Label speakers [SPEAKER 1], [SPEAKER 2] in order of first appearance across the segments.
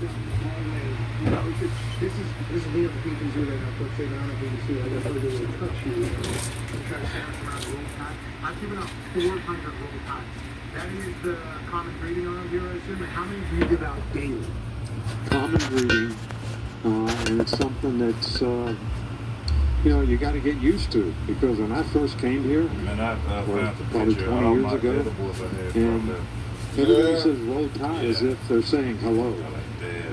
[SPEAKER 1] You know, this is me on the BBC right now, Coach Saban on the BBC. I got to go touch you. Try to stand around the roll tide. I've given up 400 roll tides. That is the common greeting around here, I assume. And how many do you give out daily?
[SPEAKER 2] Common greeting, and it's something that's, you know, you got to get used to, because when I first came here, probably 20 years ago, and everybody says roll tide as if they're saying hello.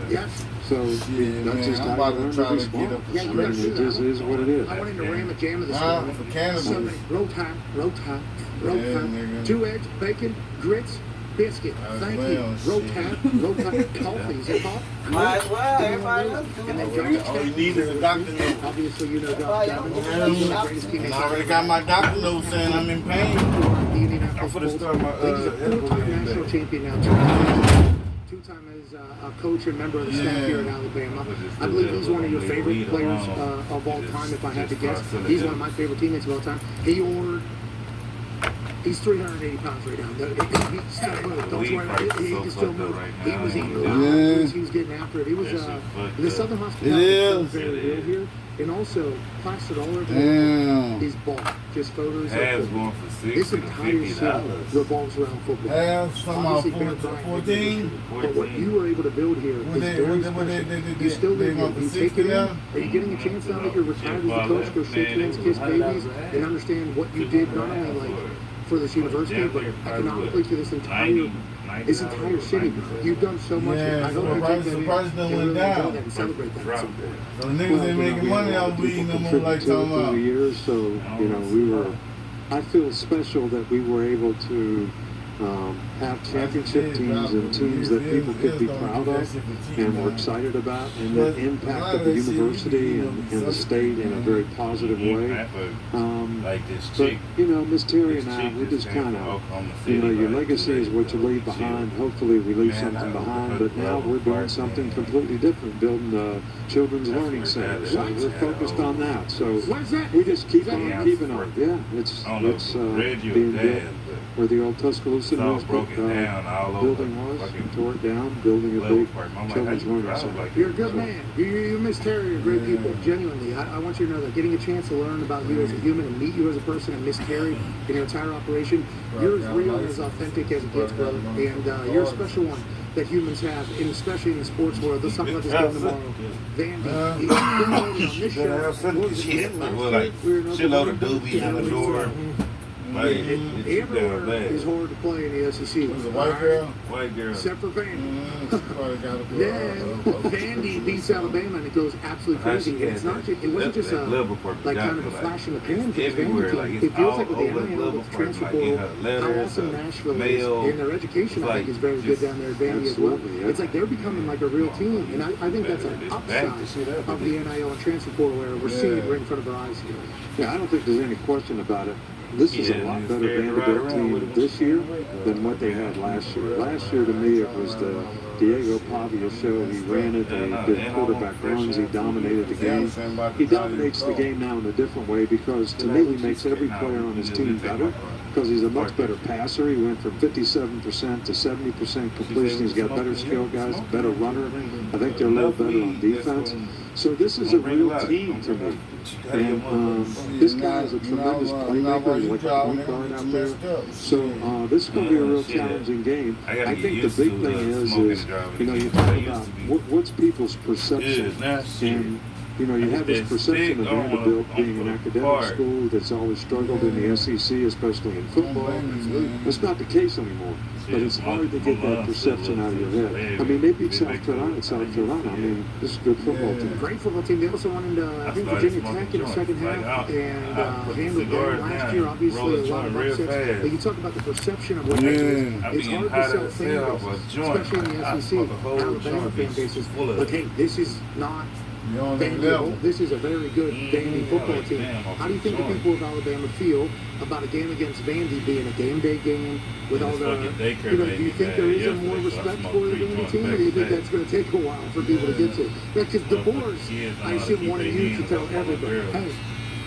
[SPEAKER 1] Yes.
[SPEAKER 2] So that's just how you learn to respond. I mean, it just is what it is.
[SPEAKER 1] I went into Ram a Jam this morning. So many roll tide, roll tide, roll tide. 2 eggs, bacon, grits, biscuit. Thank you. Roll tide, coffee. Is it hot?
[SPEAKER 3] Might as well. Everybody else doing it.
[SPEAKER 4] All you need is a doctor note.
[SPEAKER 1] Obviously, you know Dr.
[SPEAKER 4] I already got my doctor note saying I'm in pain. I'm for the start my
[SPEAKER 1] He's a 4-time national champion now. 2-time as a coach and member of the staff here at Alabama. I believe he's one of your favorite players of all time, if I had to guess. He's one of my favorite teammates of all time. He's 380 pounds right now. He still moves. Don't worry. He can still move. He was eating a lot. He was getting after it. He was the Southern Hospitality is very real here. And also, plastered all over his ball. Just photos of this entire city revolves around football. Obviously, Bear Bryant 14. But what you were able to build here is very special. You still live here. You take it in. Are you getting a chance now that you're retired as a coach, go shake hands, kiss babies, and understand what you did not only like for this university, but economically for this entire city? You've done so much. I hope you take that in and really enjoy that and celebrate that at some point.
[SPEAKER 4] So the niggas ain't making money out of weed no more like talking about.
[SPEAKER 2] Years, so you know, I feel special that we were able to have championship teams and teams that people could be proud of and were excited about, and that impacted the university and the state in a very positive way. But, you know, Miss Terry and I, we just kind of, you know, your legacy is what you leave behind. Hopefully we leave something behind, but now we're doing something completely different, building a children's learning center. So we're focused on that. So we just keep on keeping on. Yeah, it's being built where the old Tuscaloosa building was, tore it down, building a big children's learning center.
[SPEAKER 1] You're a good man. You Miss Terry are great people, genuinely. I want you to know that getting a chance to learn about you as a human and meet you as a person and Miss Terry in your entire operation, you're as real and as authentic as it gets, brother. And you're a special one that humans have, and especially in the sports world. Let's talk about this game tomorrow. Vandy, he's been on this show.
[SPEAKER 4] Shitload of doobies in the door.
[SPEAKER 1] Everywhere is hard to play in the SEC.
[SPEAKER 4] Was it white girl?
[SPEAKER 1] White girl. Except for Vandy. Then Vandy beats Alabama and it goes absolutely crazy. And it's not just, it wasn't just like kind of a flash in the pan for this Vandy team. It feels like with the NIL, with the transfer portal, how awesome Nashville is. And their education, I think, is very good down there at Vandy as well. It's like they're becoming like a real team. And I think that's an upside of the NIL and transfer portal where we're seeing it right in front of our eyes here.
[SPEAKER 2] Yeah, I don't think there's any question about it. This is a lot better Vanderbilt team this year than what they had last year. Last year, to me, it was the Diego Pavia show. He ran it, he did quarterback runs, he dominated the game. He dominates the game now in a different way because, to me, he makes every player on his team better because he's a much better passer. He went from 57% to 70% completion. He's got better skill guys, better runner. I think they're a little better on defense. So this is a real team to me. And this guy is a tremendous playmaker. He's like a point guard out there. So this is going to be a real challenging game. I think the big thing is you know, you talk about what's people's perception. And you know, you have this perception of Vanderbilt being an academic school that's always struggled in the SEC, especially in football. That's not the case anymore. But it's hard to get that perception out of your head. I mean, they beat South Carolina at South Carolina. I mean, this is a good football team.
[SPEAKER 1] Great football team. They also won into, I think, Virginia Tech in the second half and handled them last year. Obviously, a lot of upsets. But you talk about the perception of what they do. It's hard to sell fan base, especially in the SEC. Alabama fan bases. But hey, this is not Vandy. This is a very good Vandy football team. How do you think the people of Alabama feel about a game against Vandy being a game day game with all the, you know, do you think there is a more respect for the Vandy team, or do you think that's going to take a while for people to get to? Because DeBoer's, I assume, wanted you to tell everybody, hey,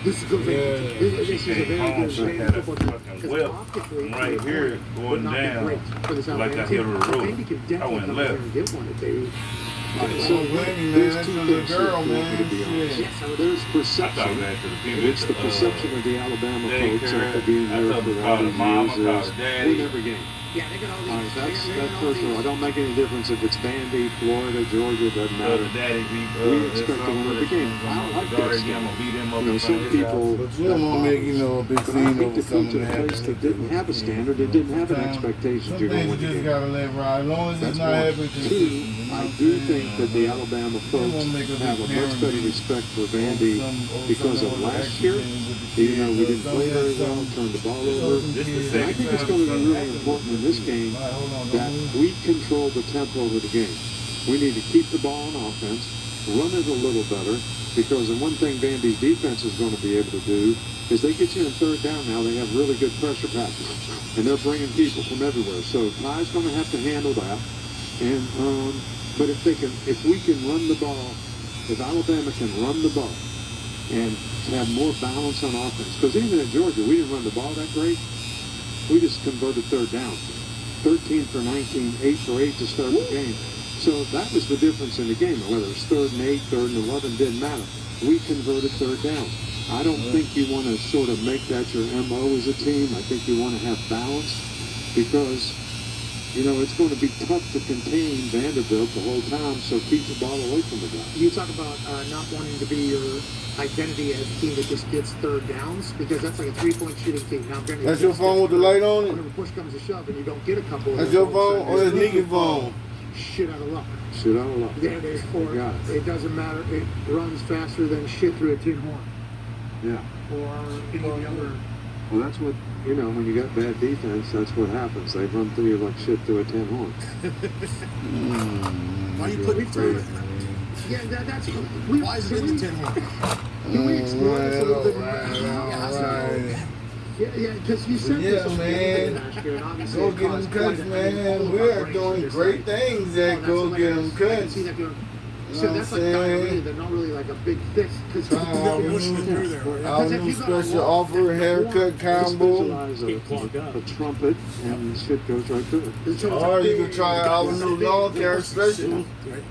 [SPEAKER 1] this is a good Vandy team. This is a very good Vandy football team. Because optically,
[SPEAKER 5] right here going down
[SPEAKER 1] for this
[SPEAKER 5] like I
[SPEAKER 1] Alabama
[SPEAKER 5] hit a
[SPEAKER 1] team.
[SPEAKER 5] roof.
[SPEAKER 1] Vandy can definitely come there and get one if they
[SPEAKER 2] So
[SPEAKER 4] Wendy, man,
[SPEAKER 2] there's
[SPEAKER 4] that's
[SPEAKER 2] two
[SPEAKER 4] a little
[SPEAKER 2] things
[SPEAKER 4] girl,
[SPEAKER 2] here,
[SPEAKER 4] man.
[SPEAKER 2] to be honest.
[SPEAKER 1] Yes, I would-
[SPEAKER 2] There's
[SPEAKER 4] I
[SPEAKER 2] perception.
[SPEAKER 4] thought back to the people.
[SPEAKER 2] It's the perception of the Alabama folks
[SPEAKER 4] daycare.
[SPEAKER 2] after being
[SPEAKER 4] I
[SPEAKER 2] there
[SPEAKER 4] thought
[SPEAKER 2] for
[SPEAKER 4] we
[SPEAKER 2] all
[SPEAKER 4] called
[SPEAKER 2] these
[SPEAKER 4] her mama,
[SPEAKER 2] years
[SPEAKER 4] called
[SPEAKER 2] is
[SPEAKER 4] her daddy.
[SPEAKER 2] win every game.
[SPEAKER 1] Yeah, they got all these.
[SPEAKER 2] All right, that's
[SPEAKER 1] they got all
[SPEAKER 2] personal.
[SPEAKER 1] these-
[SPEAKER 2] I don't make any difference if it's Vandy, Florida, Georgia, doesn't matter.
[SPEAKER 4] Daddy beat,
[SPEAKER 2] We expect to win every game. I don't like that stuff. You know, some people,
[SPEAKER 4] But you don't want to make, you know, a big
[SPEAKER 2] but I
[SPEAKER 4] scene
[SPEAKER 2] think
[SPEAKER 4] over
[SPEAKER 2] to come
[SPEAKER 4] something
[SPEAKER 2] to a
[SPEAKER 4] that
[SPEAKER 2] place
[SPEAKER 4] happened.
[SPEAKER 2] that didn't have a standard, it didn't have an expectation
[SPEAKER 4] Some
[SPEAKER 2] you're going to
[SPEAKER 4] things
[SPEAKER 2] win
[SPEAKER 4] you
[SPEAKER 2] the
[SPEAKER 4] just
[SPEAKER 2] game.
[SPEAKER 4] gotta let ride. As long as
[SPEAKER 2] That's
[SPEAKER 4] it's not
[SPEAKER 2] one.
[SPEAKER 4] happening
[SPEAKER 2] Two,
[SPEAKER 4] consistent. You know
[SPEAKER 2] I
[SPEAKER 4] what I'm
[SPEAKER 2] do
[SPEAKER 4] saying?
[SPEAKER 2] think that the Alabama folks
[SPEAKER 4] wanna make a
[SPEAKER 2] have a
[SPEAKER 4] big
[SPEAKER 2] much better
[SPEAKER 4] parent
[SPEAKER 2] respect for Vandy because of last year. Even though we didn't play very well, turned the ball over.
[SPEAKER 4] This is
[SPEAKER 2] And I think it's going to be really important in this game that we control the tempo of the game. We need to keep the ball on offense, run it a little better, because the one thing Vandy's defense is going to be able to do is they get you in third down now. They have really good pressure passes, and they're bringing people from everywhere. So Ty's going to have to handle that. And but if we can run the ball, if Alabama can run the ball and have more balance on offense, because even in Georgia we didn't run the ball that great. We just converted third down. 13 for 19, 8 for 8 to start the game. So that was the difference in the game. Whether it's 3rd and 8, 3rd and 11, didn't matter. We converted third down. I don't think you want to sort of make that your MO as a team. I think you want to have balance because, you know, it's going to be tough to contain Vanderbilt the whole time, so keep the ball away from the guy.
[SPEAKER 1] You talk about not wanting to be your identity as a team that just gets third downs, because that's like a three-point shooting team. Now, granted,
[SPEAKER 4] That's your phone with the light on it?
[SPEAKER 1] whenever push comes to shove and you don't get a couple of
[SPEAKER 4] That's
[SPEAKER 1] those,
[SPEAKER 4] your phone or that's Neaky's phone?
[SPEAKER 1] shit out of luck.
[SPEAKER 2] Shit out of luck.
[SPEAKER 1] There it is. Or
[SPEAKER 2] got it.
[SPEAKER 1] it doesn't matter. It runs faster than shit through a tin horn.
[SPEAKER 2] Yeah.
[SPEAKER 1] Or any of the other.
[SPEAKER 2] Well, that's what, you know, when you got bad defense, that's what happens. They run through you like shit through a tin horn.
[SPEAKER 5] Why are you putting through it?
[SPEAKER 1] Yeah, that's.
[SPEAKER 5] Why is it in the tin horn?
[SPEAKER 1] Can we explore this a little bit more?
[SPEAKER 4] Right.
[SPEAKER 1] Yeah, because you said
[SPEAKER 4] Yeah,
[SPEAKER 1] this was
[SPEAKER 4] man.
[SPEAKER 1] last year, and obviously
[SPEAKER 4] Go
[SPEAKER 1] it
[SPEAKER 4] get
[SPEAKER 1] caused
[SPEAKER 4] them cuts,
[SPEAKER 1] quite a-
[SPEAKER 4] man. We are doing great things at Go Get Them
[SPEAKER 1] I can
[SPEAKER 4] Cuts.
[SPEAKER 1] see that doing.
[SPEAKER 4] You
[SPEAKER 1] So
[SPEAKER 4] know
[SPEAKER 1] that's
[SPEAKER 4] what
[SPEAKER 1] like
[SPEAKER 4] I'm saying?
[SPEAKER 1] diarrhea. They're not really like a big fix. Because
[SPEAKER 4] Our
[SPEAKER 5] pushing it through there.
[SPEAKER 4] Our new special offer haircut combo.
[SPEAKER 2] A trumpet, and shit goes right through it.
[SPEAKER 4] Or you can try our new lawn care special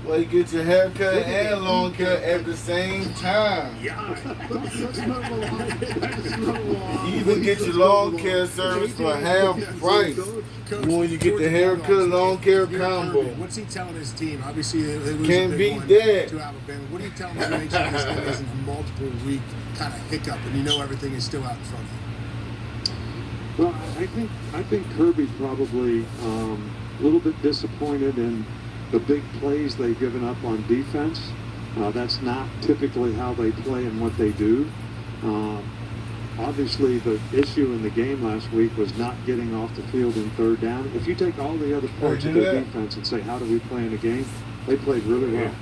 [SPEAKER 4] where you get your haircut and lawn care at the same time. You even get your lawn care service for half price when you get the haircut lawn care combo.
[SPEAKER 5] What's he telling his team? Obviously, they lose
[SPEAKER 4] Can't
[SPEAKER 5] a big
[SPEAKER 4] beat
[SPEAKER 5] one
[SPEAKER 4] that.
[SPEAKER 5] to Alabama. What do you tell them to make sure this thing isn't a multiple week kind of hiccup and you know everything is still out in front of you?
[SPEAKER 2] Well, I think Kirby probably a little bit disappointed in the big plays they've given up on defense. That's not typically how they play and what they do. Obviously, the issue in the game last week was not getting off the field in third down. If you take all the other parts of their defense and say, how do we play in a game? They played really well.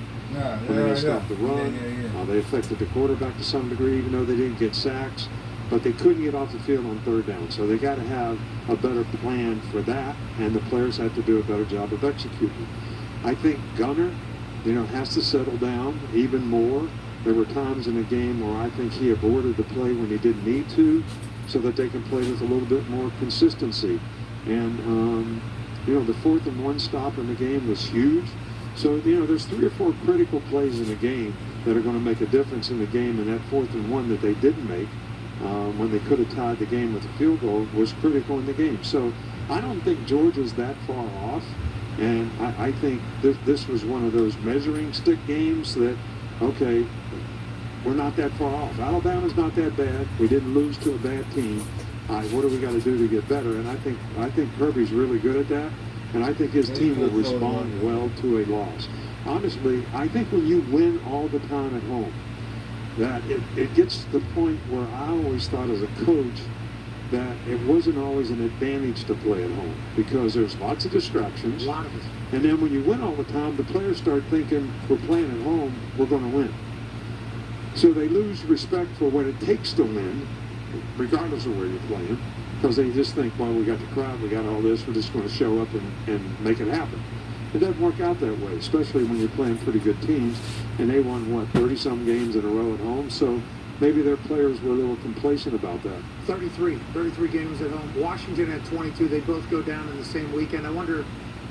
[SPEAKER 2] When they stopped the run, they affected the quarterback to some degree, even though they didn't get sacks. But they couldn't get off the field on third down. So they got to have a better plan for that, and the players have to do a better job of executing. I think Gunner, has to settle down even more. There were times in the game where I think he aborted the play when he didn't need to, so that they can play with a little bit more consistency. And, the 4th and 1 stop in the game was huge. So, there's 3 or 4 critical plays in the game that are going to make a difference in the game, and that 4th and 1 that they didn't make when they could have tied the game with a field goal was critical in the game. So I don't think Georgia's that far off, and I think this was one of those measuring stick games that, okay, we're not that far off. Alabama's not that bad. We didn't lose to a bad team. What do we got to do to get better? And I think Kirby's really good at that, and I think his team will respond well to a loss. Honestly, I think when you win all the time at home, that it gets to the point where I always thought as a coach that it wasn't always an advantage to play at home because there's lots of distractions.
[SPEAKER 1] A lot of it.
[SPEAKER 2] And then when you win all the time, the players start thinking, we're playing at home, we're going to win. So they lose respect for what it takes to win, regardless of where you're playing, because they just think, well, we got the crowd, we got all this, we're just going to show up and make it happen. It doesn't work out that way, especially when you're playing pretty good teams, and they won, 30-some games in a row at home, so maybe their players were a little complacent about that. 33 games at home. Washington had 22. They both go down in the same weekend. I wonder,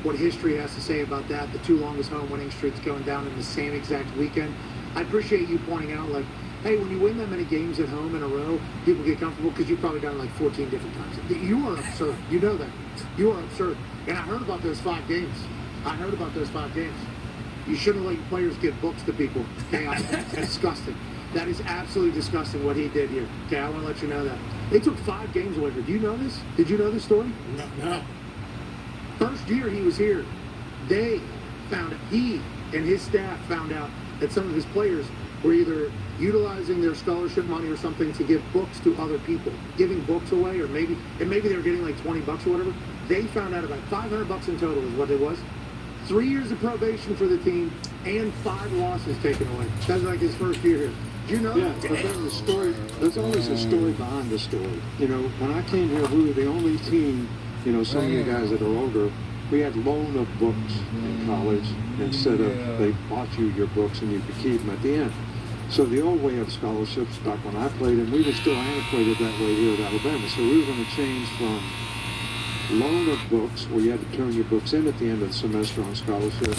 [SPEAKER 1] what history has to say about that. The 2 longest home winning streaks going down in the same exact weekend. I appreciate you pointing out, like, hey, when you win that many games at home in a row, people get comfortable because you've probably done it like 14 different times. You are absurd. You know that. You are absurd. And I heard about those 5 games. You shouldn't let your players give books to people. Okay, that's disgusting. That is absolutely disgusting what he did here. Okay, I want to let you know that. They took 5 games away from him. Do you know this? Did you know this story?
[SPEAKER 5] No.
[SPEAKER 1] First year he was here, he and his staff found out that some of his players were either utilizing their scholarship money or something to give books to other people, giving books away, or maybe they were getting like $20 or whatever. They found out about $500 in total is what it was. 3 years of probation for the team and 5 losses taken away. That's like his first year here. Do you know
[SPEAKER 2] Yeah,
[SPEAKER 1] that?
[SPEAKER 2] but there's a story. There's always a story behind the story. You know, when I came here, we were the only team. You know, some of you guys that are older, we had loan of books in college instead of they bought you your books and you could keep them at the end. So the old way of scholarships back when I played, and we were still antiquated that way here at Alabama. So we were going to change from loan of books, where you had to turn your books in at the end of the semester on scholarship,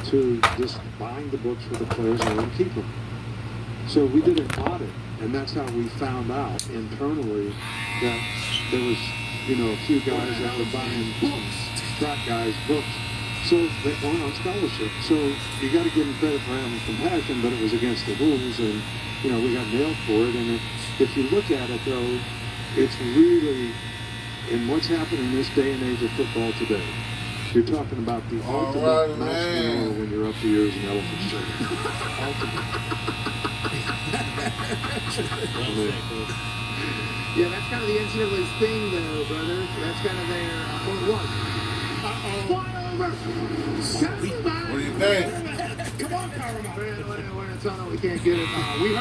[SPEAKER 2] to just buying the books for the players and then keep them. So we did an audit, and that's how we found out internally that there was, you know, a few guys that were buying books, track guys, books. So they weren't on scholarship. So you got to give them credit for having compassion, but it was against the rules, and, you know, we got nailed for it. And if you look at it, though, it's really, in what's happening in this day and age of football today, you're talking about the ultimate masculine when you're up to yours in elephant shit.
[SPEAKER 1] Yeah, that's kind of the NCAA's thing, though, brother. That's kind of their, or it was. Fly over!
[SPEAKER 4] What do you think?
[SPEAKER 5] Come on, Paramount.
[SPEAKER 1] When it's on, we can't get it. We